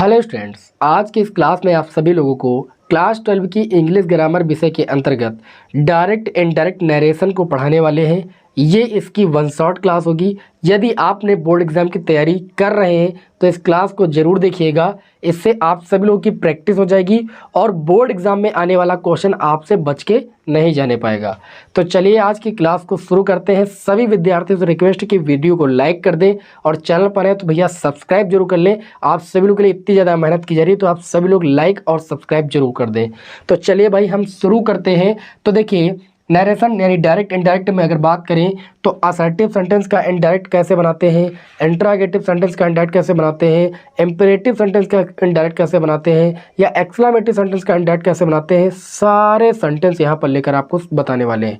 Hello students, आज की इस क्लास में आप सभी लोगों को क्लास 12 की इंग्लिश ग्रामर विषय के अंतर्गत डायरेक्ट इनडायरेक्ट नरेशन को पढ़ाने वाले हैं। ये इसकी वन शॉट क्लास होगी। यदि आपने बोर्ड एग्जाम की तैयारी कर रहे हैं तो इस क्लास को ज़रूर देखिएगा। इससे आप सभी लोगों की प्रैक्टिस हो जाएगी और बोर्ड एग्जाम में आने वाला क्वेश्चन आपसे बच के नहीं जाने पाएगा। तो चलिए आज की क्लास को शुरू करते हैं। सभी विद्यार्थियों से रिक्वेस्ट कि वीडियो को लाइक कर दें और चैनल पर है तो भैया सब्सक्राइब जरूर कर लें। आप सभी लोगों के लिए इतनी ज़्यादा मेहनत की जा रही है तो आप सभी लोग लाइक और सब्सक्राइब जरूर कर दें। तो चलिए भाई हम शुरू करते हैं। तो देखिए, नरेशन यानी डायरेक्ट इनडायरेक्ट में अगर बात करें तो असर्टिव सेंटेंस का इनडायरेक्ट कैसे बनाते हैं, इंट्रोगेटिव सेंटेंस का इनडायरेक्ट कैसे बनाते हैं, इंपेरेटिव सेंटेंस का इनडायरेक्ट कैसे बनाते हैं या एक्सक्लेमेटिव सेंटेंस का इनडायरेक्ट कैसे बनाते हैं, सारे सेंटेंस यहाँ पर लेकर आपको बताने वाले हैं।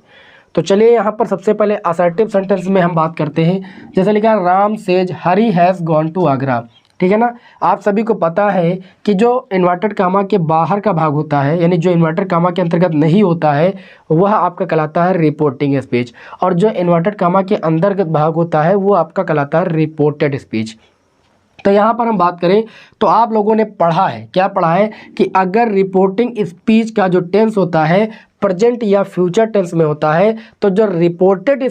तो चलिए यहाँ पर सबसे पहले असर्टिव सेंटेंस में हम बात करते हैं। जैसे लिखा Ram says Hari has gone to Agra. ठीक है ना। आप सभी को पता है कि जो इन्वर्टेड कामा के बाहर का भाग होता है यानी जो इन्वर्टेड कामा के अंतर्गत नहीं होता है वह आपका कहलाता है रिपोर्टिंग स्पीच, और जो इन्वर्टेड कामा के अंतर्गत भाग होता है वो आपका कहलाता है रिपोर्टेड स्पीच। तो यहाँ पर हम बात करें तो आप लोगों ने पढ़ा है, क्या पढ़ा है कि अगर रिपोर्टिंग स्पीच का जो टेंस होता है प्रेजेंट या फ्यूचर टेंस में होता है तो जो रिपोर्टेड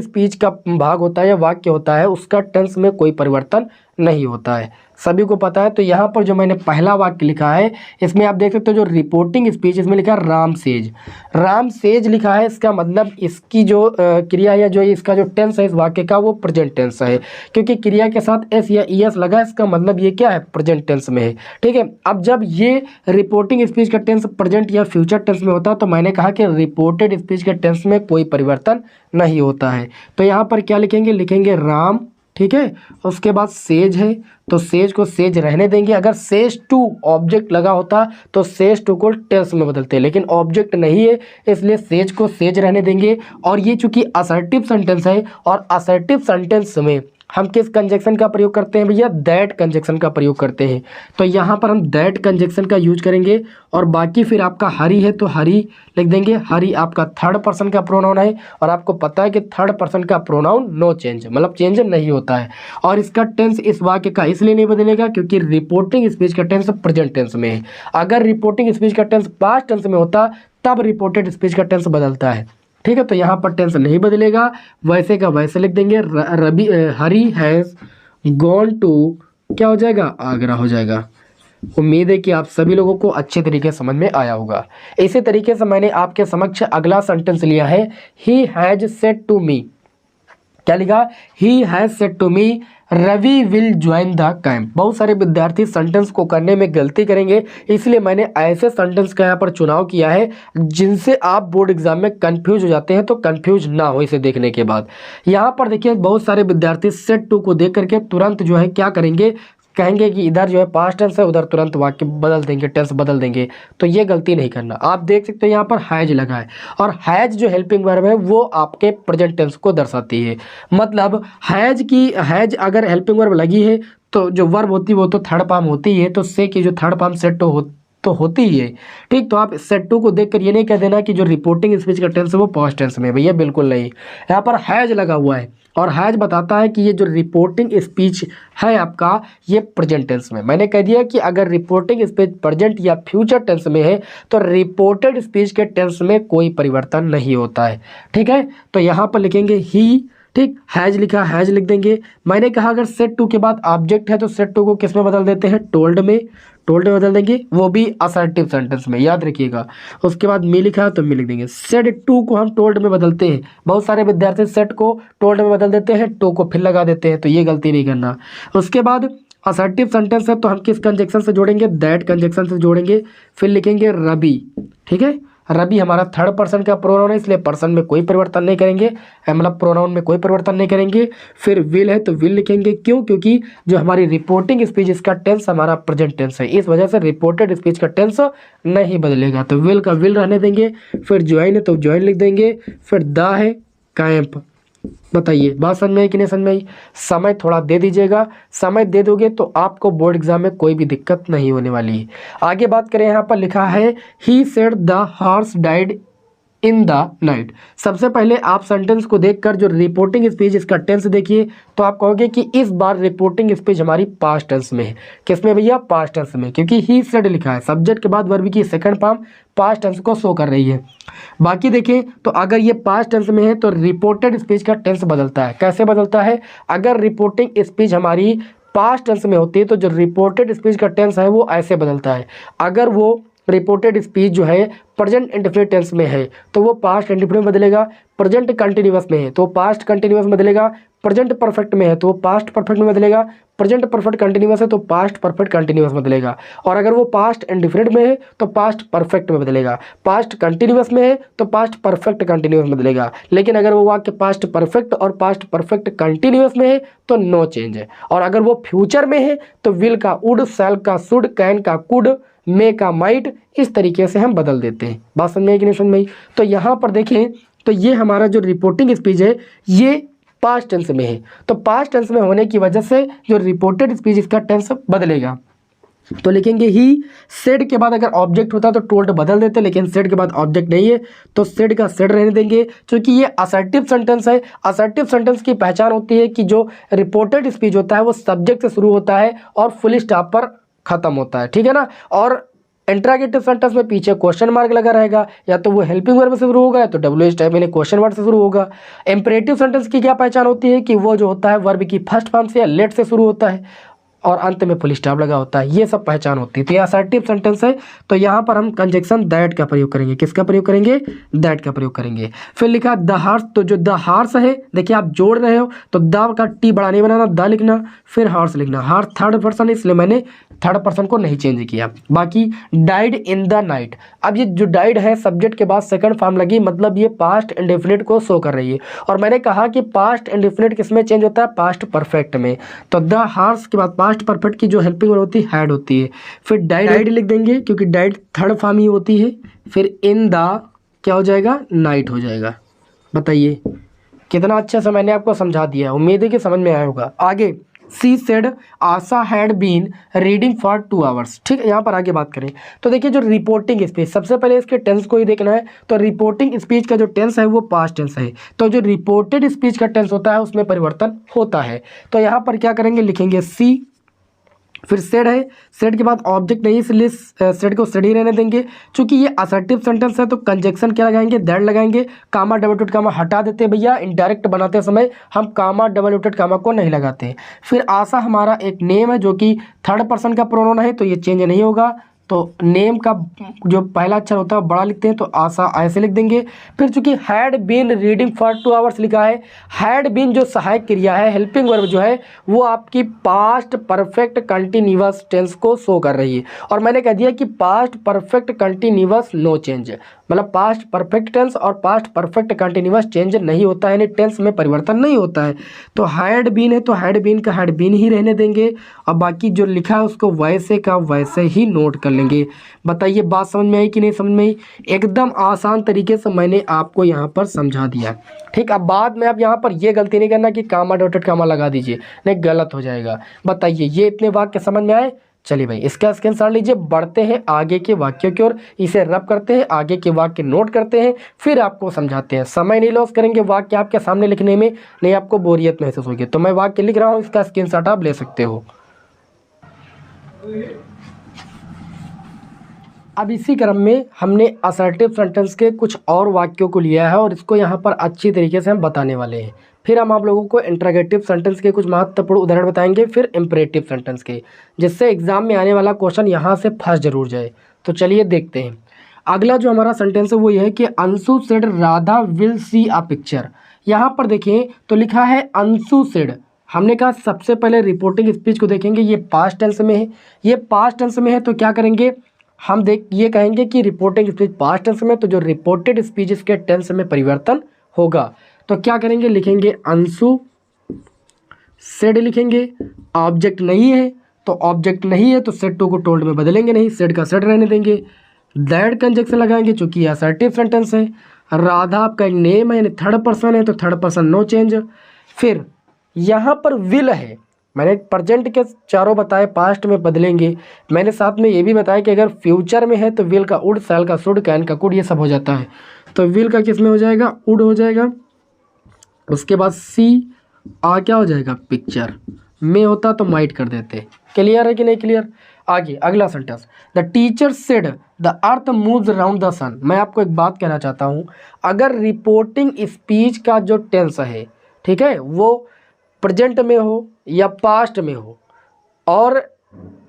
स्पीच का भाग होता है या वाक्य होता है उसका टेंस में कोई परिवर्तन नहीं होता है। सभी को पता है। तो यहाँ पर जो मैंने पहला वाक्य लिखा है इसमें आप देख सकते हो जो रिपोर्टिंग स्पीच, इसमें लिखा है राम सेज। राम सेज लिखा है, इसका मतलब इसकी जो क्रिया या जो इसका जो टेंस है इस वाक्य का वो प्रेजेंट टेंस है, क्योंकि क्रिया के साथ एस या ईएस लगा है, इसका मतलब ये क्या है, प्रेजेंट टेंस में है। ठीक है। अब जब ये रिपोर्टिंग स्पीच का टेंस प्रेजेंट या फ्यूचर टेंस में होता है तो मैंने कहा कि रिपोर्टेड स्पीच के टेंस में कोई परिवर्तन नहीं होता है। तो यहाँ पर क्या लिखेंगे, लिखेंगे राम। ठीक है। उसके बाद सेज है तो सेज को सेज रहने देंगे। अगर सेज टू ऑब्जेक्ट लगा होता तो सेज टू को टेंस में बदलते, लेकिन ऑब्जेक्ट नहीं है इसलिए सेज को सेज रहने देंगे। और ये चूंकि असर्टिव सेंटेंस है और असर्टिव सेंटेंस में हम किस कंजक्शन का प्रयोग करते हैं भैया, दैट कंजक्शन का प्रयोग करते हैं। तो यहाँ पर हम दैट कंजक्शन का यूज करेंगे। और बाकी फिर आपका हरी है तो हरी लिख देंगे। हरी आपका थर्ड पर्सन का प्रोनाउन है और आपको पता है कि थर्ड पर्सन का प्रोनाउन नो चेंज, मतलब चेंज नहीं होता है। और इसका टेंस इस वाक्य का इसलिए नहीं बदलेगा क्योंकि रिपोर्टिंग स्पीच का टेंस प्रेजेंट टेंस में है। अगर रिपोर्टिंग स्पीच का टेंस पास्ट टेंस में होता तब रिपोर्टेड स्पीच का टेंस बदलता है। ठीक है। तो यहाँ पर टेंस नहीं बदलेगा, वैसे का वैसे लिख देंगे। हरी हैज़ गॉन टू क्या हो जाएगा, आगरा हो जाएगा। उम्मीद है कि आप सभी लोगों को अच्छे तरीके से समझ में आया होगा। इसी तरीके से मैंने आपके समक्ष अगला सेंटेंस लिया है, he has said to me. क्या लिखा, he has said to me Ravi will join the camp. बहुत सारे विद्यार्थी सेंटेंस को करने में गलती करेंगे, इसलिए मैंने ऐसे सेंटेंस का यहाँ पर चुनाव किया है जिनसे आप बोर्ड एग्जाम में कंफ्यूज हो जाते हैं, तो कंफ्यूज ना हो इसे देखने के बाद। यहाँ पर देखिए बहुत सारे विद्यार्थी सेट टू को देख करके तुरंत जो है क्या करेंगे, कहेंगे कि इधर जो है पास्ट टेंस है उधर तुरंत वाक्य बदल देंगे, टेंस बदल देंगे। तो ये गलती नहीं करना। आप देख सकते हो यहाँ पर हैज लगा है और हैज जो हेल्पिंग वर्ब है वो आपके प्रेजेंट टेंस को दर्शाती है। मतलब हैज अगर हेल्पिंग वर्ब लगी है तो जो वर्ब होती है वो तो थर्ड फॉर्म होती है, तो से की जो थर्ड फॉर्म सेट तो होती ही है। ठीक। तो आप सेट टू को देखकर ये नहीं कह देना कि जो रिपोर्टिंग स्पीच का टेंस है वो पास्ट टेंस में, भैया बिल्कुल नहीं। यहाँ पर हैज लगा हुआ है और हैज बताता है कि ये जो रिपोर्टिंग स्पीच है आपका ये प्रेजेंट टेंस में। मैंने कह दिया कि अगर रिपोर्टिंग स्पीच प्रेजेंट या फ्यूचर टेंस में है तो रिपोर्टेड स्पीच के टेंस में कोई परिवर्तन नहीं होता है। ठीक है। तो यहाँ पर लिखेंगे ही। ठीक। हैज लिखा, हैज लिख देंगे। मैंने कहा अगर सेट टू के बाद ऑब्जेक्ट है तो सेट टू को किस में बदल देते हैं, टोल्ड में। टोल्ड में बदल देंगे, वो भी असर्टिव सेंटेंस में, याद रखिएगा। उसके बाद मी लिखा है तो मी लिख देंगे। सेड टू को हम टोल्ड में बदलते हैं। बहुत सारे विद्यार्थी सेट को टोल्ड में बदल देते हैं, टू को फिर लगा देते हैं, तो ये गलती नहीं करना। उसके बाद असर्टिव सेंटेंस है तो हम किस कंजक्शन से जोड़ेंगे, दैट कंजक्शन से जोड़ेंगे। फिर लिखेंगे रवि। ठीक है। रवि हमारा थर्ड पर्सन का प्रोनाउन है इसलिए पर्सन में कोई परिवर्तन नहीं करेंगे, मतलब प्रोनाउन में कोई परिवर्तन नहीं करेंगे। फिर विल है तो विल लिखेंगे। क्यों, क्योंकि जो हमारी रिपोर्टिंग स्पीच इसका टेंस हमारा प्रेजेंट टेंस है, इस वजह से रिपोर्टेड स्पीच का टेंस नहीं बदलेगा, तो विल का विल रहने देंगे। फिर ज्वाइन है तो ज्वाइन लिख देंगे। फिर द है कैंप। बताइए बात समझ में आई कि नहीं समझ में आई। समय थोड़ा दे दीजिएगा, समय दे दोगे तो आपको बोर्ड एग्जाम में कोई भी दिक्कत नहीं होने वाली है। आगे बात करें, यहाँ पर लिखा है he said the horse died in the night. सबसे पहले आप सेंटेंस को देखकर जो रिपोर्टिंग स्पीच इसका टेंस देखिए तो आप कहोगे कि इस बार रिपोर्टिंग स्पीच हमारी पास्ट टेंस में है। किसमें भैया? पास्ट टेंस में, क्योंकि ही सेड लिखा है, सब्जेक्ट के बाद वर्ब की सेकंड फॉर्म पास्ट टेंस को शो कर रही है। बाकी देखें तो अगर ये पास्ट टेंस में है तो रिपोर्टेड स्पीच का टेंस बदलता है। कैसे बदलता है? अगर रिपोर्टिंग स्पीच हमारी पास्ट टेंस में होती है तो जो रिपोर्टेड स्पीच का टेंस है वो ऐसे बदलता है। अगर वो रिपोर्टेड स्पीच जो है प्रेजेंट इंडेफिनिट टेंस में है तो वो पास्ट इंडेफिनिट में बदलेगा, प्रेजेंट कंटिन्यूअस में है तो पास्ट कंटिन्यूअस में बदलेगा, प्रेजेंट परफेक्ट में है तो पास्ट परफेक्ट में बदलेगा, प्रेजेंट परफेक्ट कंटिन्यूअस है तो पास्ट परफेक्ट कंटिन्यूअस में बदलेगा, और अगर वो पास्ट इंडेफिनिट में है तो पास्ट परफेक्ट में बदलेगा, पास्ट कंटिन्यूअस में है तो पास्ट परफेक्ट कंटिन्यूअस में बदलेगा। लेकिन अगर वो वाक्य पास्ट परफेक्ट और पास्ट परफेक्ट कंटिन्यूअस में है तो नो चेंज है, और अगर वो फ्यूचर में है तो विल का वुड, शैल का शुड, कैन का कुड, मे का माइट, इस तरीके से हम बदल देते हैं। बात समझ में आई कि नहीं समझ में आई? तो यहाँ पर देखें तो ये हमारा जो रिपोर्टिंग स्पीच है ये पास्ट टेंस में है, तो पास्ट टेंस में होने की वजह से जो रिपोर्टेड स्पीच इसका टेंस बदलेगा। तो लिखेंगे ही सेड के बाद अगर ऑब्जेक्ट होता तो टोल्ड बदल देते, लेकिन सेड के बाद ऑब्जेक्ट नहीं है तो सेड का सेड रहने देंगे, क्योंकि ये असर्टिव सेंटेंस है। असर्टिव सेंटेंस की पहचान होती है कि जो रिपोर्टेड स्पीच होता है वो सब्जेक्ट से शुरू होता है और फुल स्टॉप पर खत्म होता है, ठीक है ना। और इंट्रागेटिव सेंटेंस में पीछे क्वेश्चन मार्क लगा रहेगा, या तो वो हेल्पिंग वर्ब से शुरू होगा या तो WH टाइप में क्वेश्चन वर्ड से शुरू होगा। इंपरेटिव सेंटेंस की क्या पहचान होती है कि वो जो होता है वर्ब की फर्स्ट फॉर्म से या लेट से शुरू होता है और अंत में फुल स्टॉप लगा होता है, ये सब पहचान होती है। तो ये असर्टिव सेंटेंस है, तो यहाँ पर हम कंजक्शन दैट का प्रयोग करेंगे। किसका प्रयोग करेंगे? दैट का प्रयोग करेंगे। फिर लिखा द हार्स, तो जो द हार्स है देखिए आप जोड़ रहे हो तो द का टी बड़ा नहीं बनाना, द लिखना, फिर हार्स लिखना। हार्स थर्ड पर्सन है इसलिए मैंने थर्ड पर्सन को नहीं चेंज किया। बाकी डाइड इन द नाइट, अब ये जो डाइड है सब्जेक्ट के बाद सेकंड फॉर्म लगी, मतलब ये पास्ट इंडेफिनिट को शो कर रही है, और मैंने कहा कि पास्ट इंडेफिनिट किसमें चेंज होता है? पास्ट परफेक्ट में। तो द हार्स के बाद पास्ट परफेक्ट की जो हेल्पिंग वर्ब होती है हैड होती है, फिर डाइड लिख देंगे क्योंकि डाइड थर्ड फॉर्म ही होती है, फिर इन द क्या हो जाएगा? नाइट हो जाएगा। बताइए कितना अच्छा से मैंने आपको समझा दिया, उम्मीद है कि समझ में आया होगा। आगे she said Asha had been reading for 2 hours, ठीक है। यहाँ पर आगे बात करें तो देखिए जो रिपोर्टिंग स्पीच, सबसे पहले इसके टेंस को ही देखना है। तो रिपोर्टिंग स्पीच का जो टेंस है वो पास्ट टेंस है, तो जो रिपोर्टेड स्पीच का टेंस होता है उसमें परिवर्तन होता है। तो यहाँ पर क्या करेंगे? लिखेंगे सी, फिर सेड है, सेड के बाद ऑब्जेक्ट नहीं इसलिए सेड को सेड ही रहने देंगे। चूंकि ये असर्टिव सेंटेंस है तो कंजक्शन क्या लगाएंगे? दैट लगाएंगे। कामा डबल डॉट कामा हटा देते हैं भैया, इनडायरेक्ट बनाते समय हम कामा डबल डॉट कामा को नहीं लगाते। फिर आशा हमारा एक नेम है जो कि थर्ड पर्सन का प्रोनाउन है तो ये चेंज नहीं होगा, तो नेम का जो पहला अक्षर होता है बड़ा लिखते हैं तो आशा ऐसे लिख देंगे। फिर चूंकि had been reading for 2 hours लिखा है, हैड बीन जो सहायक क्रिया है, हेल्पिंग वर्ब जो है वो आपकी पास्ट परफेक्ट कंटिन्यूअस टेंस को शो कर रही है, और मैंने कह दिया कि past perfect continuous no change, मतलब पास्ट परफेक्ट टेंस और पास्ट परफेक्ट कंटिन्यूअस चेंज नहीं होता है, यानी टेंस में परिवर्तन नहीं होता है। तो हैड बीन है तो हैड बीन का हैड बीन ही रहने देंगे, और बाकी जो लिखा है उसको वैसे का वैसे ही नोट कर लेंगे। बताइए बात समझ में आई कि नहीं समझ में आई? एकदम आसान तरीके से मैंने आपको यहाँ पर समझा दिया, ठीक। अब बाद में आप यहाँ पर ये गलती नहीं करना कि कामा डॉटेड कामा लगा दीजिए, नहीं गलत हो जाएगा। बताइए ये इतने वाक्य समझ में आए? चलिए भाई इसका स्क्रीनशॉट लीजिए, बढ़ते हैं आगे के वाक्यों की ओर, इसे रब करते हैं, आगे के वाक्य नोट करते हैं, फिर आपको समझाते हैं। समय नहीं लॉस करेंगे वाक्य आपके सामने लिखने में, नहीं आपको बोरियत महसूस होगी। तो मैं वाक्य लिख रहा हूँ, इसका स्क्रीनशॉट आप ले सकते हो। अब इसी क्रम में हमने असर्टिव सेंटेंस के कुछ और वाक्यों को लिया है और इसको यहाँ पर अच्छी तरीके से हम बताने वाले हैं। फिर हम आप लोगों को इंट्रोगेटिव सेंटेंस के कुछ महत्वपूर्ण उदाहरण बताएंगे, फिर इंपरेटिव सेंटेंस के, जिससे एग्जाम में आने वाला क्वेश्चन यहाँ से फंस जरूर जाए। तो चलिए देखते हैं। अगला जो हमारा सेंटेंस है वो ये है कि Anshu said Radha will see a picture. यहाँ पर देखें तो लिखा है अंशु सेड, हमने कहा सबसे पहले रिपोर्टिंग स्पीच को देखेंगे, ये पास्ट टेंस में है, ये पास्ट टेंस में है तो क्या करेंगे हम ये कहेंगे कि रिपोर्टिंग स्पीच पास्ट टेंस में, तो जो रिपोर्टेड स्पीच के टेंस में परिवर्तन होगा तो क्या करेंगे? लिखेंगे अंशु सेड लिखेंगे, ऑब्जेक्ट नहीं है तो ऑब्जेक्ट नहीं है तो सेड टू को टोल्ड में बदलेंगे नहीं, सेड का सेड रहने देंगे। दैट कंजक्शन लगाएंगे चूंकि असर्टिव सेंटेंस है। राधा आपका एक नेम है यानी थर्ड पर्सन है तो थर्ड पर्सन नो चेंज। फिर यहाँ पर विल है, मैंने प्रेजेंट के चारों बताए पास्ट में बदलेंगे, मैंने साथ में ये भी बताया कि अगर फ्यूचर में है तो विल का उड, शैल का शुड, कैन का कुड, ये सब हो जाता है। तो विल का किस में हो जाएगा, वुड हो जाएगा। उसके बाद सी क्या हो जाएगा, पिक्चर में होता तो माइट कर देते। क्लियर है कि नहीं क्लियर। आगे अगला sentence, the teacher said the earth moves around the sun. मैं आपको एक बात कहना चाहता हूँ, अगर रिपोर्टिंग स्पीच का जो टेंस है, ठीक है, वो प्रेजेंट में हो या पास्ट में हो, और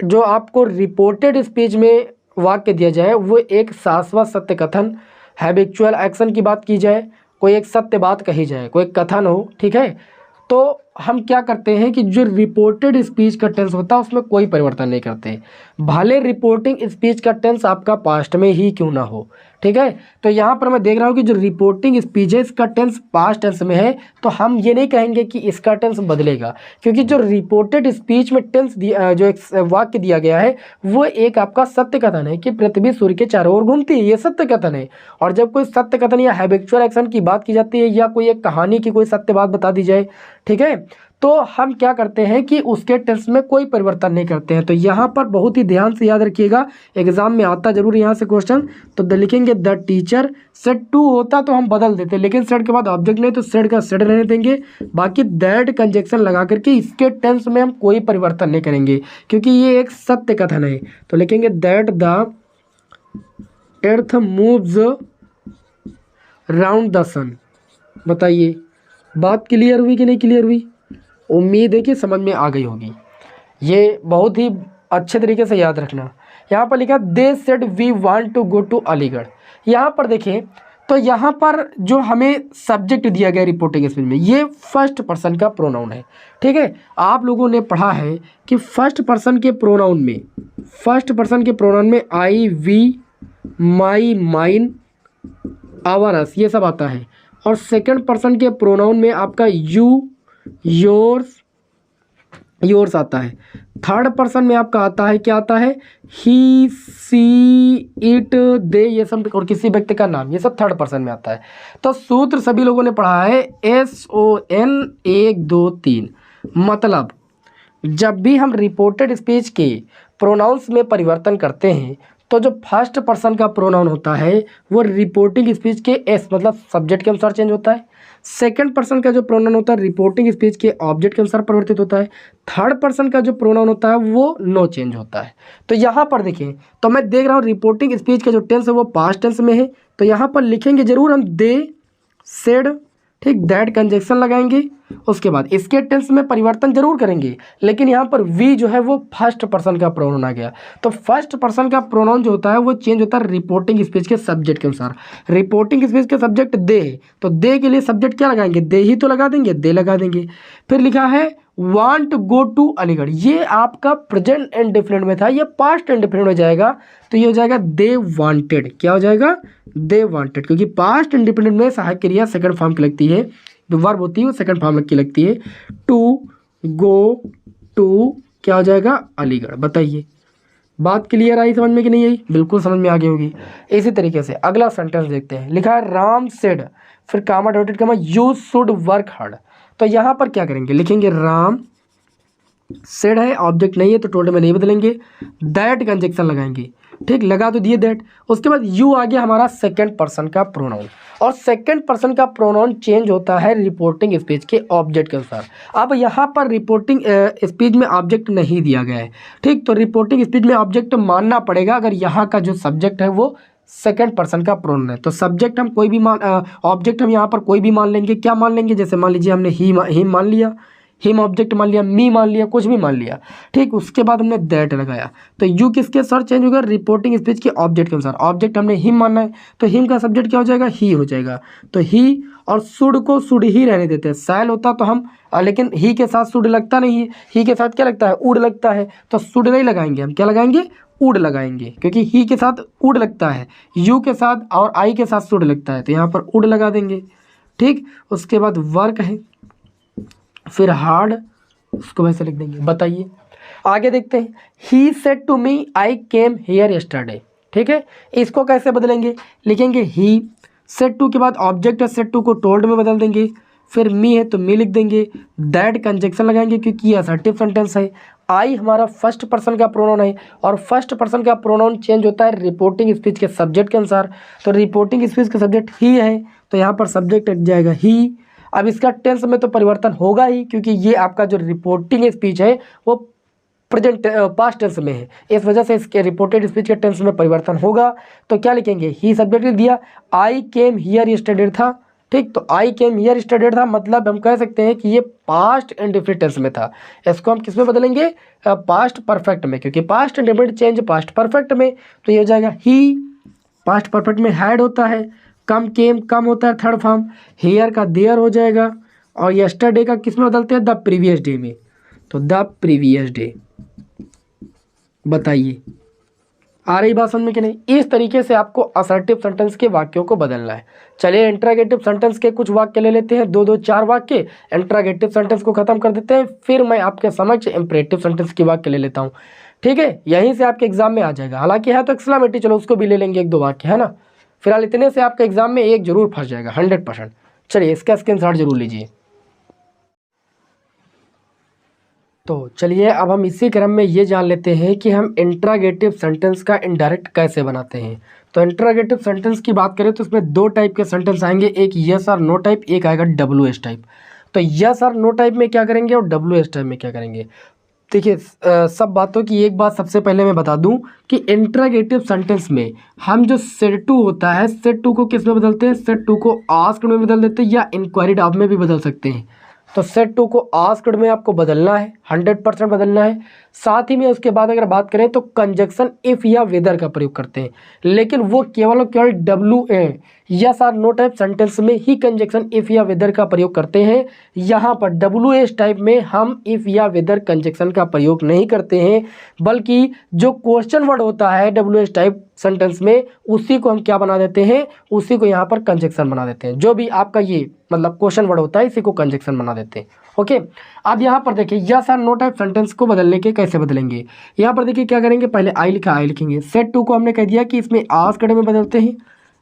जो आपको रिपोर्टेड स्पीच में वाक्य दिया जाए वो एक शाश्वत सत्य कथन, हैबिचुअल एक्शन की बात की जाए, कोई एक सत्य बात कही जाए, कोई कथन हो, ठीक है, तो हम क्या करते हैं कि जो रिपोर्टेड स्पीच का टेंस होता है उसमें कोई परिवर्तन नहीं करते, भले रिपोर्टिंग स्पीच का टेंस आपका पास्ट में ही क्यों ना हो, ठीक है। तो यहाँ पर मैं देख रहा हूँ कि जो रिपोर्टिंग स्पीच है इसका टेंस पास्ट टेंस में है, तो हम ये नहीं कहेंगे कि इसका टेंस बदलेगा, क्योंकि जो रिपोर्टेड स्पीच में टेंस जो एक वाक्य दिया गया है वो एक आपका सत्य कथन है कि पृथ्वी सूर्य के चारों ओर घूमती है, ये सत्य कथन है। और जब कोई सत्य कथन या हैबिचुअल एक्शन की बात की जाती है या कोई एक कहानी की कोई सत्य बात बता दी जाए, ठीक है, तो हम क्या करते हैं कि उसके टेंस में कोई परिवर्तन नहीं करते हैं। तो यहाँ पर बहुत ही ध्यान से याद रखिएगा, एग्जाम में आता जरूर यहाँ से क्वेश्चन। तो लिखेंगे द टीचर सेड टू होता तो हम बदल देते, लेकिन सेड के बाद ऑब्जेक्ट नहीं तो सेड का सेड रहने देंगे, बाकी दैट कंजक्शन लगा करके इसके टेंस में हम कोई परिवर्तन नहीं करेंगे क्योंकि ये एक सत्य कथन है। तो लिखेंगे that the earth moves round the sun. बताइए बात क्लियर हुई कि नहीं क्लियर हुई। उम्मीद है कि समझ में आ गई होगी। ये बहुत ही अच्छे तरीके से याद रखना। यहाँ पर लिखा they said we want to go to Aligarh. यहाँ पर देखें तो यहाँ पर जो हमें सब्जेक्ट दिया गया रिपोर्टिंग स्पीच में ये फर्स्ट पर्सन का प्रोनाउन है, ठीक है। आप लोगों ने पढ़ा है कि फर्स्ट पर्सन के प्रोनाउन में आई, वी, माई, माइन, आवर, अस ये सब आता है, और सेकंड पर्सन के प्रोनाउन में आपका यू, योर्स आता है। थर्ड पर्सन में आपका आता है, क्या आता है, ही, सी, इट, दे, ये सब, और किसी व्यक्ति का नाम, ये सब थर्ड पर्सन में आता है। तो सूत्र सभी लोगों ने पढ़ा है SON 1 2 3। मतलब जब भी हम रिपोर्टेड स्पीच के प्रोनाउंस में परिवर्तन करते हैं तो जो फर्स्ट पर्सन का प्रोनाउन होता है वो रिपोर्टिंग स्पीच के एस मतलब सब्जेक्ट के अनुसार चेंज होता है। सेकंड पर्सन का जो प्रोनाउन होता है रिपोर्टिंग स्पीच के ऑब्जेक्ट के अनुसार परिवर्तित होता है। थर्ड पर्सन का जो प्रोनाउन होता है वो नो चेंज होता है। तो यहाँ पर देखें तो मैं देख रहा हूँ रिपोर्टिंग स्पीच का जो टेंस है वो पास्ट टेंस में है, तो यहाँ पर लिखेंगे जरूर हम दे, सेड, ठीक, दैट कंजक्शन लगाएंगे। उसके बाद इसके टेंस में परिवर्तन जरूर करेंगे, लेकिन यहाँ पर वी जो है वो फर्स्ट पर्सन का प्रोनाउन आ गया। तो फर्स्ट पर्सन का प्रोनाउन जो होता है वो चेंज होता है रिपोर्टिंग स्पीच के सब्जेक्ट के अनुसार। रिपोर्टिंग स्पीच के सब्जेक्ट दे, तो दे के लिए सब्जेक्ट क्या लगाएंगे, दे ही तो लगा देंगे, दे लगा देंगे। फिर लिखा है वांट गो टू अलीगढ़, ये आपका प्रेजेंट इंडेफिनिट में था, ये पास्ट इंडेफिनिट में जाएगा, तो ये हो जाएगा दे वांटेड। क्या हो जाएगा, दे वांटेड, क्योंकि पास्ट इंडेफिनिट में सहायक क्रिया सेकंड फॉर्म की लगती है, जो वर्ब होती है वो सेकंड फॉर्म की लगती है। टू, गो टू, क्या हो जाएगा, अलीगढ़। बताइए बात क्लियर आई समझ में कि नहीं आई। बिल्कुल समझ में आ गई होगी। इसी तरीके से अगला सेंटेंस देखते हैं। लिखा है राम सेड, फिर comma dotted comma, you should work hard. तो यहाँ पर क्या करेंगे, लिखेंगे राम सेड है, ऑब्जेक्ट नहीं है तो टोल्ड में नहीं बदलेंगे, दैट कंजक्शन लगाएंगे, ठीक, लगा तो दिए दैट। उसके बाद यू आ गया हमारा सेकंड पर्सन का प्रोनाउन, और सेकंड पर्सन का प्रोनाउन चेंज होता है रिपोर्टिंग स्पीच के ऑब्जेक्ट के अनुसार। अब यहाँ पर रिपोर्टिंग स्पीच में ऑब्जेक्ट नहीं दिया गया है, ठीक, तो रिपोर्टिंग स्पीच में ऑब्जेक्ट मानना पड़ेगा अगर यहाँ का जो सब्जेक्ट है वो सेकंड पर्सन का प्रोनाउन है। तो सब्जेक्ट हम कोई भी ऑब्जेक्ट हम यहाँ पर कोई भी मान लेंगे। क्या मान लेंगे, जैसे मान लीजिए हमने हिम मान लिया, हिम ऑब्जेक्ट मान लिया, मी मान लिया, कुछ भी मान लिया, ठीक। उसके बाद हमने दैट लगाया, तो यू किसके सर चेंज होगा, रिपोर्टिंग स्पीच के ऑब्जेक्ट के अनुसार। ऑब्जेक्ट हमने हिम मानना है तो हिम का सब्जेक्ट क्या हो जाएगा, ही हो जाएगा। तो ही और शुड को शुड ही रहने देते हैं। सैल होता तो हम, लेकिन ही के साथ शुड लगता नहीं है, ही के साथ क्या लगता है, उड लगता है, तो शुड नहीं लगाएंगे, हम क्या लगाएंगे, उड लगाएंगे, क्योंकि ही के साथ उड लगता है, यू के साथ और आई के साथ शुड लगता है, तो यहाँ पर उड लगा देंगे, ठीक। उसके बाद वर्क है, फिर हार्ड, उसको वैसे लिख देंगे। बताइए आगे देखते हैं। He said to me I came here yesterday, ठीक है, इसको कैसे बदलेंगे, लिखेंगे ही, सेड टू के बाद ऑब्जेक्ट है, सेड टू को टोल्ड में बदल देंगे, फिर मी है तो मी लिख देंगे, दैट कंजक्शन लगाएंगे क्योंकि ये असर्टिव सेंटेंस है, आई हमारा फर्स्ट पर्सन का प्रोनाउन है और फर्स्ट पर्सन का प्रोनाउन चेंज होता है रिपोर्टिंग स्पीच के सब्जेक्ट के अनुसार। तो रिपोर्टिंग स्पीच का सब्जेक्ट ही है, तो यहाँ पर सब्जेक्ट लग जाएगा ही। अब इसका टेंस में तो परिवर्तन होगा ही, क्योंकि ये आपका जो रिपोर्टिंग स्पीच है वो प्रेजेंट पास्ट टेंस में है, इस वजह से इसके रिपोर्टेड स्पीच के टेंस में परिवर्तन होगा। तो क्या लिखेंगे, ही सब्जेक्ट लिख दिया, आई केम हियर यस्टरडे था, ठीक। तो आई केम हियर यस्टरडे था, मतलब हम कह सकते हैं कि ये पास्ट इंडेफिनिट टेंस में था। इसको हम किस में बदलेंगे, पास्ट परफेक्ट में, क्योंकि past indefinite change past perfect में। तो ये हो जाएगा ही, पास्ट परफेक्ट में हैड होता है, कम केम कम होता है थर्ड फॉर्म, हियर का देयर हो जाएगा, और यस्टरडे का किस में बदलते हैं, द प्रीवियस डे में। तो द प्रीवियस डे। बताइए आ रही बात समझ में कि नहीं। इस तरीके से आपको असर्टिव सेंटेंस के वाक्यों को बदलना है। चलिए इंट्रागेटिव सेंटेंस के कुछ वाक्य ले लेते हैं, दो दो चार वाक्य। इंट्रागेटिव सेंटेंस को खत्म कर देते हैं, फिर मैं आपके समक्ष इंपरेटिव सेंटेंस के वाक्य ले लेता हूँ, ठीक है। यहीं से आपके एग्जाम में आ जाएगा, हालांकि है तो एक्सक्लेमेटरी, चलो उसको भी ले लेंगे एक दो वाक्य, है ना। फिलहाल इतने से आपके एग्जाम में एक जरूर फंस जाएगा 100%। चलिए इसका स्क्रीनशॉट जरूर लीजिए। तो चलिए अब हम इसी क्रम में ये जान लेते हैं कि हम इंट्रागेटिव सेंटेंस का इनडायरेक्ट कैसे बनाते हैं। तो इंट्रागेटिव सेंटेंस की बात करें तो इसमें दो टाइप के सेंटेंस आएंगे, एक यस और नो टाइप, एक आएगा WS टाइप। तो यस और नो टाइप में क्या करेंगे और WS टाइप में क्या करेंगे। देखिए सब बातों की एक बात सबसे पहले मैं बता दूं कि इंट्रागेटिव सेंटेंस में हम जो सेट टू होता है, सेट टू को किस में बदलते हैं, सेट टू को आस्क्ड में बदल देते हैं या इंक्वायरीड ऑफ में भी बदल सकते हैं। तो सेट टू को आस्क्ड में आपको बदलना है, 100% बदलना है। साथ ही में उसके बाद अगर बात करें तो कंजक्शन इफ़ या वेदर का प्रयोग करते हैं, लेकिन वो केवल और केवल WA यस और नो टाइप सेंटेंस में ही कंजक्शन इफ़ या वेदर का प्रयोग करते हैं। यहाँ पर WS टाइप में हम इफ़ या वेदर कंजक्शन का प्रयोग नहीं करते हैं, बल्कि जो क्वेश्चन वर्ड होता है WS टाइप सेंटेंस में उसी को हम क्या बना देते हैं, उसी को यहाँ पर कंजक्शन बना देते हैं। जो भी आपका ये मतलब क्वेश्चन वर्ड होता है इसी को कंजक्शन बना देते हैं। ओके, अब यहाँ पर देखिए यस और नो टाइप सेंटेंस को बदलने के कैसे बदलेंगे। यहाँ पर देखिए क्या करेंगे, पहले आई लिखा, आई लिखेंगे। सेट टू को हमने कह दिया कि इसमें आस्क्ड में बदलते हैं,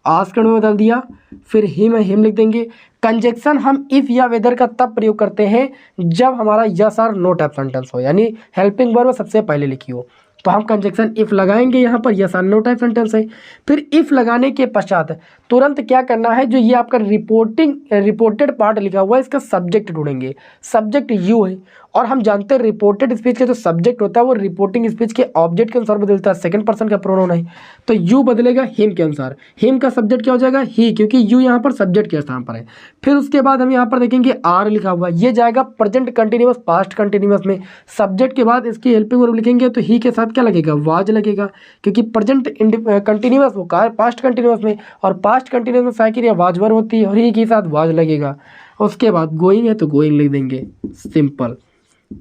आस्क्ड में बदल दिया, फिर हिम लिख देंगे। कंजक्शन हम इफ़ या वेदर का तब प्रयोग करते हैं जब हमारा यस और नो टाइप सेंटेंस हो, यानी हेल्पिंग वर्ब सबसे पहले लिखी हो, तो हम कंजक्शन इफ़ लगाएंगे। यहाँ पर यस और नो टाइप सेंटेंस है, फिर इफ़ लगाने के पश्चात तुरंत क्या करना है, जो ये आपका रिपोर्टेड पार्ट लिखा हुआ है इसका सब्जेक्ट ढूंढेंगे। सब्जेक्ट यू है, और हम जानते हैं रिपोर्टेड स्पीच का जो सब्जेक्ट होता है वो रिपोर्टिंग स्पीच के ऑब्जेक्ट के अनुसार बदलता है, सेकंड पर्सन का प्रोनाउन है, तो यू बदलेगा हिम के अनुसार। हिम का सब्जेक्ट क्या हो जाएगा, ही, क्योंकि यू यहाँ पर सब्जेक्ट के स्थान पर है। फिर उसके बाद हम यहाँ पर देखेंगे आर लिखा हुआ, ये जाएगा प्रेजेंट कंटिन्यूअस पास्ट कंटिन्यूअस में। सब्जेक्ट के बाद इसकी हेल्पिंग वर्ब लिखेंगे तो ही के साथ क्या लगेगा, वाज लगेगा, क्योंकि प्रेजेंट कंटिन्यूअस वो पास्ट कंटिन्यूअस में, और पास्ट कंटिन्यूअस में साइकिल या वाज वर्ब होती है और ही के साथ वाज लगेगा। उसके बाद गोइंग है तो गोइंग लिख देंगे, सिंपल,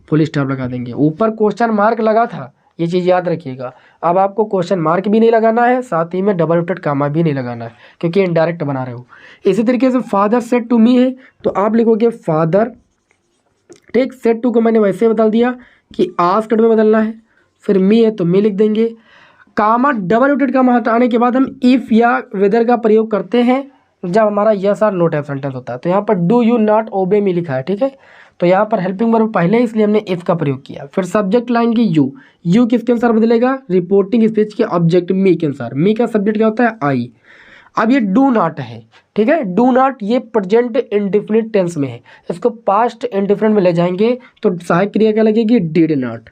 फुल स्टॉप लगा देंगे। ऊपर क्वेश्चन मार्क लगा था, ये चीज़ याद रखिएगा। अब आपको क्वेश्चन मार्क भी नहीं लगाना है, साथ ही में डबल डॉटेड कामा भी नहीं लगाना है, क्योंकि इनडायरेक्ट बना रहे हो। इसी तरीके से फादर सेड टू मी है तो आप लिखोगे फादर, ठीक। सेड टू को मैंने वैसे बदल दिया कि आस्क्ड में बदलना है, फिर मी है तो मी लिख देंगे। कामा डबल डॉटेड कामा हटाने के बाद हम इफ़ या वेदर का प्रयोग करते हैं जब हमारा यस और नो टाइप सेंटेंस होता है। तो यहाँ पर डू यू नॉट ओबे मी लिखा है, ठीक है। तो यहाँ पर हेल्पिंग वर्ब पहले इसलिए हमने इफ़ का प्रयोग किया। फिर सब्जेक्ट लाइन की यू किसके अनुसार बदलेगा, रिपोर्टिंग स्पीच के ऑब्जेक्ट मी के अनुसार। मी का सब्जेक्ट क्या होता है, आई। अब ये डू नॉट है, ठीक है। डू नॉट ये प्रेजेंट इंडेफिनिट टेंस में है, इसको पास्ट इंडेफिनिट में ले जाएंगे तो सहायक क्रिया क्या लगेगी, डिड नॉट।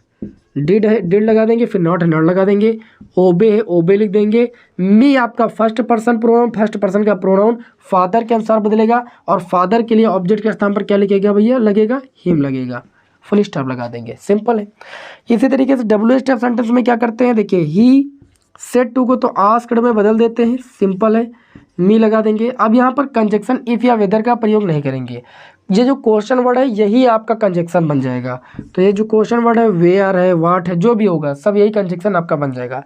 डिड है डिड लगा देंगे, फिर नॉट है नॉट लगा देंगे। ओबे है ओबे लिख देंगे। मी आपका first person pronoun, first person का प्रोनाउन फादर के अनुसार बदलेगा, और फादर के लिए ऑब्जेक्ट के स्थान पर क्या लिखेगा भैया, लगेगा हिम लगेगा, फुल स्टॉप लगा देंगे, सिंपल है। इसी तरीके से WH टाइप सेंटेंस में क्या करते हैं, देखिए ही सेड टू को तो आस्क्ड में बदल देते हैं, सिंपल है, मी लगा देंगे। अब यहाँ पर कंजक्शन इफ़ या वेदर का प्रयोग नहीं करेंगे। ये जो क्वेश्चन वर्ड है यही आपका कंजक्शन बन जाएगा। तो ये जो क्वेश्चन वर्ड है, वेयर है, वाट है, जो भी होगा सब यही कंजक्शन आपका बन जाएगा।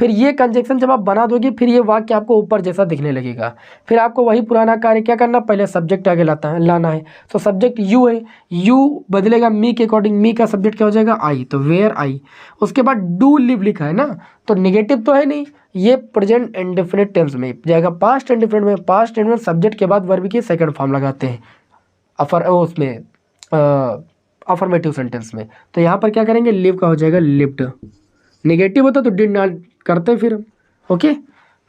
फिर ये कंजक्शन जब आप बना दोगे फिर ये वाक्य आपको ऊपर जैसा दिखने लगेगा। फिर आपको वही पुराना कार्य क्या करना, पहले सब्जेक्ट आगे लाना है। तो सब्जेक्ट यू है, यू बदलेगा मी के अकॉर्डिंग, मी का सब्जेक्ट क्या हो जाएगा, आई, तो वेयर आई। उसके बाद डू लिव लिखा है ना, तो निगेटिव तो है नहीं, ये प्रेजेंट इंडेफिनिट टेंस में जाएगा पास्ट इंडेफिनिट में। पास्ट इंडेफिनिट सब्जेक्ट के बाद वर्ब की सेकंड फॉर्म लगाते हैं, उसमें अफर्मेटिव सेंटेंस में। तो यहाँ पर क्या करेंगे, लिव का हो जाएगा लिव्ड। नेगेटिव होता तो डिड नॉट करते फिर, ओके,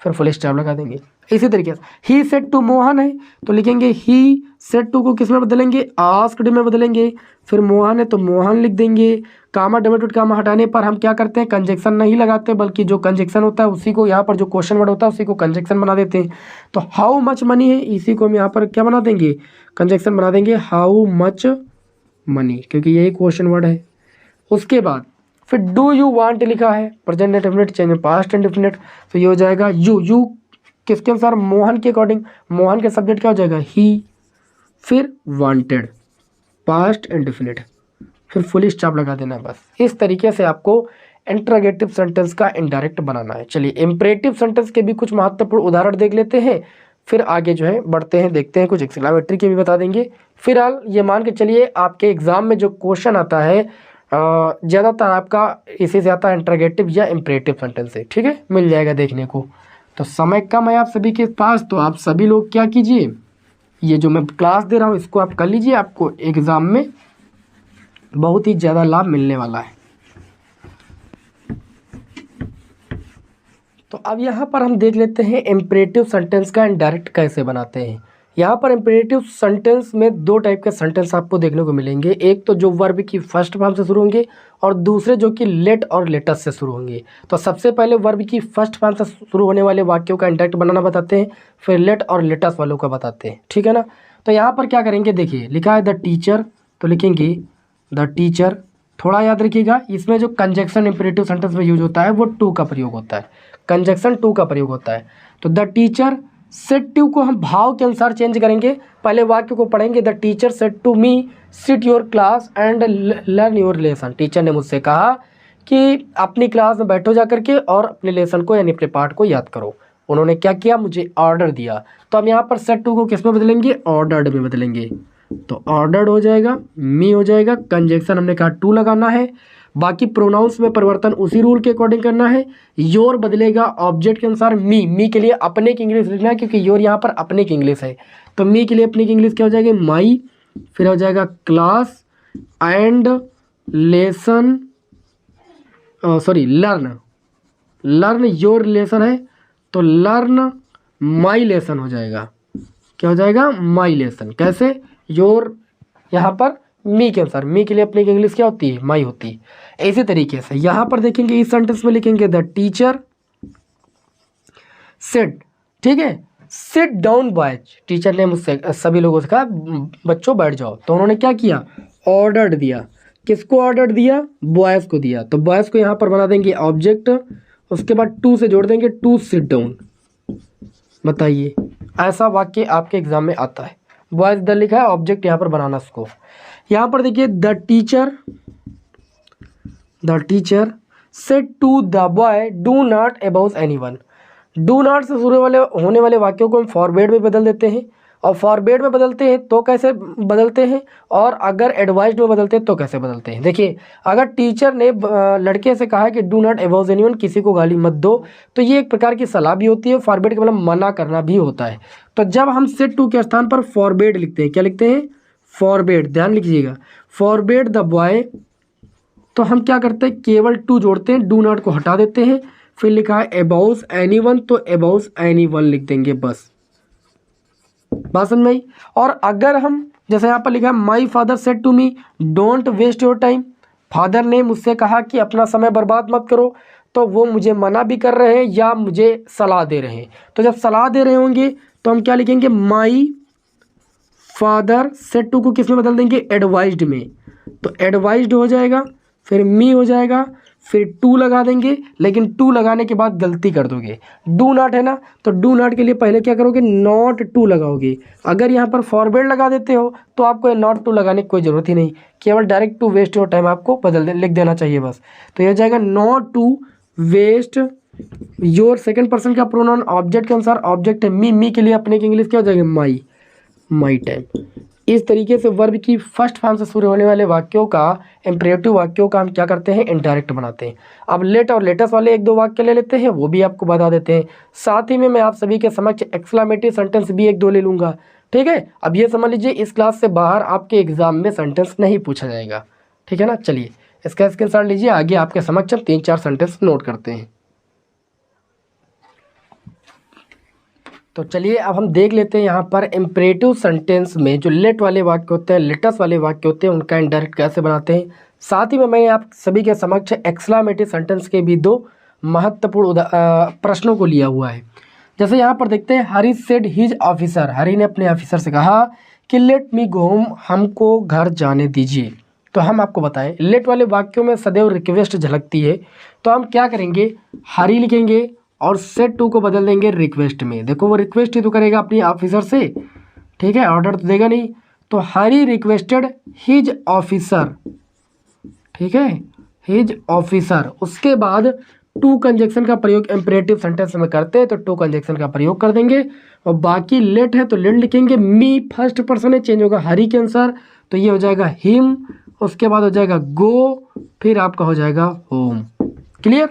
फिर फुल स्टॉप लगा देंगे। इसी तरीके से ही सेड टू मोहन है तो लिखेंगे ही सेड टू को किस में बदलेंगे, आस्क्ड में बदलेंगे। फिर मोहन है तो मोहन लिख देंगे। कामा डबल डॉट कामा हटाने पर हम क्या करते हैं, कंजक्शन नहीं लगाते, बल्कि जो कंजक्शन होता है उसी को यहाँ पर जो क्वेश्चन वर्ड होता है उसी को कंजक्शन बना देते हैं। तो हाउ मच मनी है, इसी को हम यहाँ पर क्या बना देंगे, कंजक्शन बना देंगे, हाउ मच मनी, क्योंकि यही क्वेश्चन वर्ड है। उसके बाद फिर डू यू वांट लिखा है, प्रेजेंट इंडेफिनिट चेंज में पास्ट इंडेफिनिट, तो ये हो जाएगा यू किसके अनुसार, मोहन के अकॉर्डिंग। मोहन के सब्जेक्ट क्या हो जाएगा, ही, फिर वांटेड पास्ट इंडेफिनिट, फिर फुल स्टॉप लगा देना बस। इस तरीके से आपको इंटरोगेटिव सेंटेंस का इनडायरेक्ट बनाना है। चलिए इंपरेटिव सेंटेंस के भी कुछ महत्वपूर्ण उदाहरण देख लेते हैं, फिर आगे जो है बढ़ते हैं, देखते हैं, कुछ एक्सक्लेमेटरी के भी बता देंगे। फिलहाल ये मान के चलिए आपके एग्जाम में जो क्वेश्चन आता है ज़्यादातर आपका इसी से आता है, इंटरोगेटिव या इंपरेटिव सेंटेंस से, ठीक है, मिल जाएगा देखने को। तो समय कम है आप सभी के पास, तो आप सभी लोग क्या कीजिए, ये जो मैं क्लास दे रहा हूँ इसको आप कर लीजिए, आपको एग्ज़ाम में बहुत ही ज़्यादा लाभ मिलने वाला है। तो अब यहाँ पर हम देख लेते हैं इंपरेटिव सेंटेंस का इनडायरेक्ट कैसे बनाते हैं। यहाँ पर इंपरेटिव सेंटेंस में दो टाइप के सेंटेंस आपको देखने को मिलेंगे, एक तो जो वर्ब की फर्स्ट फॉर्म से शुरू होंगे और दूसरे जो कि लेट और लेटेस्ट से शुरू होंगे। तो सबसे पहले वर्ब की फर्स्ट फॉर्म से शुरू होने वाले वाक्यों का इनडायरेक्ट बनाना बताते हैं, फिर लेट और लेटेस्ट वालों का बताते हैं, ठीक है ना। तो यहाँ पर क्या करेंगे, देखिए लिखा है द टीचर, तो लिखेंगे द टीचर। थोड़ा याद रखिएगा, इसमें जो कंजक्शन इंपरेटिव सेंटेंस में यूज होता है वो टू का प्रयोग होता है, कंजक्शन टू का प्रयोग होता है। तो द टीचर सेड टू को हम भाव के अनुसार चेंज करेंगे। पहले वाक्य को पढ़ेंगे, the teacher said to me sit your class and learn your lesson. Teacher ने मुझसे कहा कि अपनी क्लास में बैठो जा करके और अपने लेसन को यानी अपने पाठ को याद करो। उन्होंने क्या किया, मुझे ऑर्डर दिया। तो हम यहाँ पर सेड टू को किस में बदलेंगे, ऑर्डर्ड में बदलेंगे। तो ऑर्डर्ड हो जाएगा, मी हो जाएगा, कंजक्शन हमने कहा टू लगाना है, बाकी प्रोनाउंस में परिवर्तन उसी रूल के अकॉर्डिंग करना है। योर बदलेगा ऑब्जेक्ट के अनुसार, मी के लिए अपने की इंग्लिश लिखना है क्योंकि योर यहाँ पर अपने की इंग्लिश है। तो मी के लिए अपने की इंग्लिश क्या हो जाएगी, माई, फिर हो जाएगा class and lesson, sorry learn your lesson है तो लर्न माई लेसन हो जाएगा। क्या हो जाएगा, माई लेसन। कैसे, योर यहाँ पर मी के अनुसार, मी के लिए अपनी इंग्लिश क्या होती है, माई होती है। इसी तरीके से यहाँ पर देखेंगे, इस सेंटेंस में लिखेंगे द टीचर सेड, ठीक है, सिट डाउन बॉयज। टीचर ने मुझसे सभी लोगों से कहा बच्चों बैठ जाओ, तो उन्होंने क्या किया, ऑर्डर दिया। किसको ऑर्डर दिया, बॉयज़ को दिया। तो बॉयज़ को यहाँ पर बना देंगे ऑब्जेक्ट, उसके बाद टू से जोड़ देंगे, टू सिट डाउन। बताइए, ऐसा वाक्य आपके एग्जाम में आता है, बॉयज़ द लिखा है, ऑब्जेक्ट यहाँ पर बनाना उसको। यहाँ पर देखिए the teacher said to the boy do not about anyone. Do not से शुरू होने वाले वाक्यों को हम फॉरवर्ड में बदल देते हैं, और फॉरवर्ड में बदलते हैं तो कैसे बदलते हैं, और अगर एडवाइज्ड में बदलते हैं तो कैसे बदलते हैं। देखिए, अगर टीचर ने लड़के से कहा है कि डू नॉट अबाउट एनीवन, किसी को गाली मत दो, तो ये एक प्रकार की सलाह भी होती है, फॉरवर्ड का मतलब मना करना भी होता है। तो जब हम सेड टू के स्थान पर फॉरवर्ड लिखते हैं, क्या लिखते हैं, फॉरवर्ड, ध्यान लिखिएगा, फॉरवर्ड द बॉय, तो हम क्या करते हैं, केवल टू जोड़ते हैं, डू नॉट को हटा देते हैं। फिर लिखा है अबाउट एनीवन, तो अबाउट एनीवन लिख देंगे, बस बात समझ में आई। और अगर हम जैसे यहाँ पर लिखा है my father said to me don't waste your time, father ने मुझसे कहा कि अपना समय बर्बाद मत करो, तो वो मुझे मना भी कर रहे हैं या मुझे सलाह दे रहे हैं। तो जब सलाह दे रहे होंगे तो हम क्या लिखेंगे, माई फादर सेड टू को किस में बदल देंगे, एडवाइज्ड में। तो एडवाइज्ड हो जाएगा, फिर मी हो जाएगा, फिर टू लगा देंगे, लेकिन टू लगाने के बाद गलती कर दोगे, डू नॉट है ना, तो डू नॉट के लिए पहले क्या करोगे, नॉट टू लगाओगे। अगर यहाँ पर फॉरवर्ड लगा देते हो तो आपको नॉट टू लगाने की कोई ज़रूरत ही नहीं, केवल direct to waste your time आपको लिख देना चाहिए बस। तो यह हो जाएगा not to waste your, second person का प्रोनाउन ऑब्जेक्ट के अनुसार, ऑब्जेक्ट है मी के लिए अपने की इंग्लिश क्या हो जाएगा, माई टाइम। इस तरीके से वर्ब की फर्स्ट फॉर्म से शुरू होने वाले वाक्यों का, इंपरेटिव वाक्यों का हम क्या करते हैं, इनडायरेक्ट बनाते हैं। अब लेट और लेटेस्ट वाले एक दो वाक्य ले लेते हैं, वो भी आपको बता देते हैं। साथ ही में मैं आप सभी के समक्ष एक्सक्लेमेटरी सेंटेंस भी एक दो ले लूँगा। ठीक है। अब ये समझ लीजिए इस क्लास से बाहर आपके एग्जाम में सेंटेंस नहीं पूछा जाएगा, ठीक है ना। चलिए इसका स्क्रीनशॉट लीजिए, आगे आपके समक्ष हम 3-4 सेंटेंस नोट करते हैं। तो चलिए अब हम देख लेते हैं यहाँ पर इम्परेटिव सेंटेंस में जो लेट वाले वाक्य होते हैं, लेटस वाले वाक्य होते हैं, उनका इनडायरेक्ट कैसे बनाते हैं। साथ ही में मैंने आप सभी के समक्ष एक्सक्लेमेटरी सेंटेंस के भी 2 महत्वपूर्ण प्रश्नों को लिया हुआ है। जैसे यहाँ पर देखते हैं, हरी सेड हिज ऑफिसर, हरी ने अपने ऑफिसर से कहा कि लेट मी गो होम, हमको घर जाने दीजिए। तो हम आपको बताएं लेट वाले वाक्यों में सदैव रिक्वेस्ट झलकती है, तो हम क्या करेंगे, हरी लिखेंगे और सेड टू को बदल देंगे रिक्वेस्ट में। देखो वो रिक्वेस्ट ही तो करेगा अपनी ऑफिसर से, ठीक है, ऑर्डर तो देगा नहीं। तो हरी रिक्वेस्टेड हिज ऑफिसर, ठीक है, हिज ऑफिसर। उसके बाद टू कंजक्शन का प्रयोग इम्परेटिव सेंटेंस में करते हैं तो टू कंजक्शन का प्रयोग कर देंगे। और बाकी लेट है तो लेट लिखेंगे। मी फर्स्ट पर्सन है, चेंज होगा हरी के अनुसार, तो ये हो जाएगा हिम। उसके बाद हो जाएगा गो, फिर आपका हो जाएगा होम। क्लियर।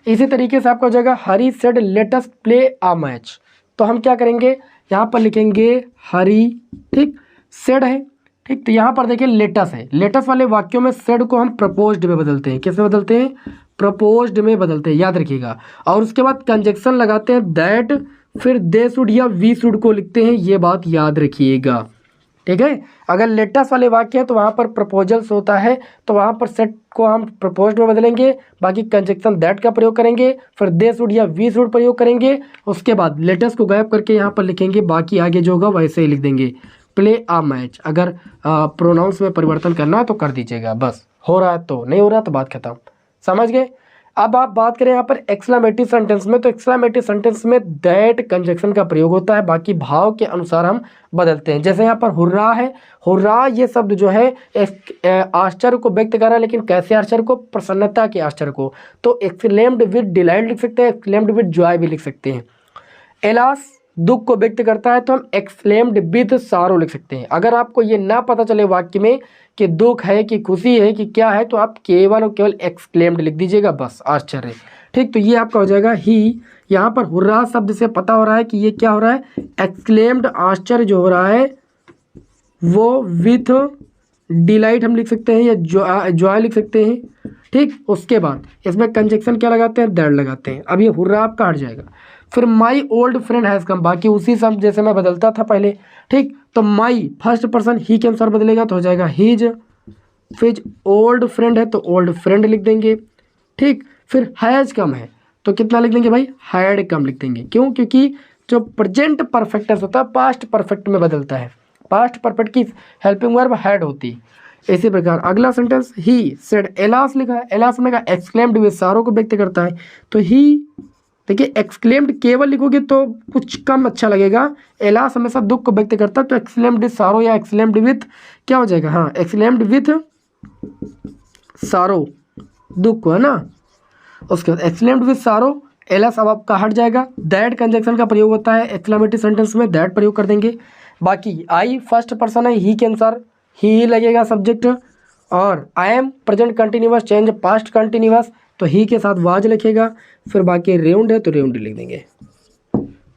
इसी तरीके से आपका हो जाएगा Hari said let us play a match, तो हम क्या करेंगे, यहाँ पर लिखेंगे हरी, ठीक, सेड है, ठीक। तो यहाँ पर देखिए लेटस है, लेटस वाले वाक्यों में सेड को हम प्रपोज्ड में बदलते हैं। किस में बदलते हैं, प्रपोज्ड में बदलते हैं, याद रखिएगा। और उसके बाद कंजक्शन लगाते हैं दैट, फिर दे शुड या वी शुड को लिखते हैं, ये बात याद रखिएगा, ठीक है। अगर लेटस वाले वाक्य है तो वहाँ पर प्रपोजल्स होता है, तो वहाँ पर सेट को हम प्रपोज्ड में बदलेंगे, बाकी कंजक्शन दैट का प्रयोग करेंगे, फिर दे शुड या वी शुड प्रयोग करेंगे। उसके बाद लेटस को गायब करके यहाँ पर लिखेंगे, बाकी आगे जो होगा वैसे ही लिख देंगे। प्ले अ मैच, अगर प्रोनाउंस में परिवर्तन करना है तो कर दीजिएगा, बस हो रहा है तो, नहीं हो रहा तो बात खत्म, समझ गए। अब आप बात करें यहाँ पर एक्सक्लेमेटरी सेंटेंस में, तो एक्सक्लेमेटरी सेंटेंस में दैट कंजक्शन का प्रयोग होता है, बाकी भाव के अनुसार हम बदलते हैं। जैसे यहाँ पर हुर्रा है, हुर्रा ये शब्द जो है आश्चर्य को व्यक्त कर रहा है, लेकिन कैसे आश्चर्य को, प्रसन्नता के आश्चर्य को, तो एक्सक्लेम्ड विद डिलाइट लिख सकते हैं, एक्सक्लेम्ड विद जॉय भी लिख सकते हैं। एलास दुख को व्यक्त करता है तो हम एक्सक्लेम्ड विद सारो लिख सकते हैं। अगर आपको ये ना पता चले वाक्य में कि दुख है कि खुशी है कि क्या है, तो आप केवल और केवल एक्सक्लेम्ड लिख दीजिएगा, बस आश्चर्य, ठीक। तो ये आपका हो जाएगा ही। यहाँ पर हुर्रा शब्द से पता हो रहा है कि ये क्या हो रहा है, एक्सक्लेम्ड आश्चर्य जो हो रहा है वो विथ डिलाइट हम लिख सकते हैं या जॉय लिख सकते हैं, ठीक। उसके बाद इसमें कंजक्शन क्या लगाते हैं, दैट लगाते हैं। अब ये हुर्रा आपका हट जाएगा। फिर my old friend has come, बाकी उसी शब्द जैसे मैं बदलता था पहले, ठीक। तो माई फर्स्ट पर्सन ही के अनुसार बदलेगा तो हो जाएगा हिज, फिर ओल्ड फ्रेंड है तो ओल्ड फ्रेंड लिख देंगे, ठीक। फिर हैज़ कम है तो कितना लिख देंगे भाई, हैड कम लिख देंगे। क्यों, क्योंकि जो प्रेजेंट परफेक्ट टेंस होता है पास्ट परफेक्ट में बदलता है, पास्ट परफेक्ट की हेल्पिंग वर्ब हैड होती है। इसी प्रकार अगला सेंटेंस ही सेड एलास लिखा है, एलास में का एक्सक्लेम्ड विद सारो को व्यक्त करता है, तो ही, देखिए एक्सक्लेम्ड केवल लिखोगे तो कुछ कम अच्छा लगेगा, एलास हमेशा दुख को व्यक्त करता है, तो एक्सक्लेम्ड विद सारो या एक्सक्लेम्ड विथ क्या हो जाएगा, हाँ एक्सक्लेम्ड विथ सारो, दुख को है ना। उसके बाद एक्सक्लेम्ड विथ सारो, एलास अब आपका हट जाएगा। दैट कंजक्शन का प्रयोग होता है एक्सक्लेमेटरी सेंटेंस में, दैट प्रयोग कर देंगे। बाकी आई फर्स्ट पर्सन है, ही के अनुसार ही लगेगा सब्जेक्ट, और I am present continuous change past continuous, तो ही के साथ वाज लिखेगा। फिर बाकी रेउंड है तो रेउंड लिख देंगे।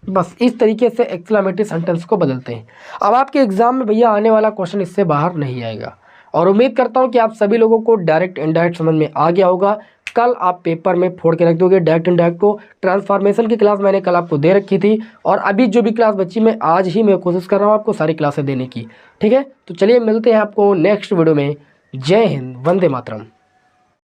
बस इस तरीके से एक्सक्लेमेटरी सेंटेंस को बदलते हैं। अब आपके एग्जाम में भैया आने वाला क्वेश्चन इससे बाहर नहीं आएगा, और उम्मीद करता हूं कि आप सभी लोगों को डायरेक्ट इनडायरेक्ट समझ में आ गया होगा। कल आप पेपर में फोड़ के रख दोगे डायरेक्ट इनडायरेक्ट को। ट्रांसफॉर्मेशन की क्लास मैंने कल आपको दे रखी थी, और अभी जो भी क्लास बची मैं आज ही मैं कोशिश कर रहा हूँ आपको सारी क्लासें देने की, ठीक है। तो चलिए मिलते हैं आपको नेक्स्ट वीडियो में। जय हिंद, वंदे मातरम।